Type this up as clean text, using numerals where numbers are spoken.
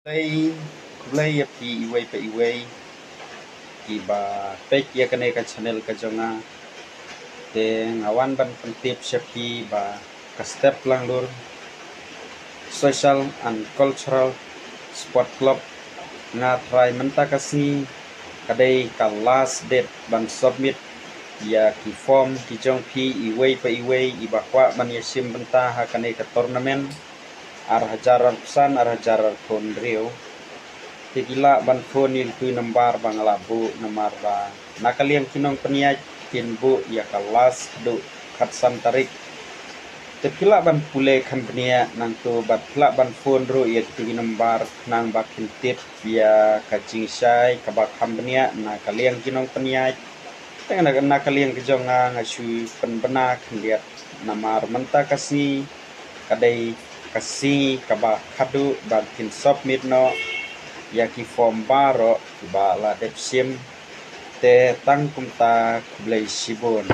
Kulay api iway pa iway iba pek ya kane ka channel ka jonga te ngawan ban pentip syapi ba ka step lang lur social and cultural sport club nga try menta kasni kadai ka last date ban submit ya ki form ki jong pi iway pa iway iba kwa ban yasim benta ha kane ka tournament ar hajaran pesan ar hajaran kon rio tigila ban phone il tu nambar banglabu namar ba nakaliang kinong peniaj tinbu ya kalas du khatsan tarik tegila ban pule kampania nang tu bat kila ban phone ro ya tu nambar nang bakin tip ya kacing sai kabak kampania nakaliang kinong peniaj teng nakaliang kejonga ngasu penbena kendiat namar menta kasi kadai kasi kabak kadu bakin submit no yaki form baro ba la depsim te tang kumta blai sibon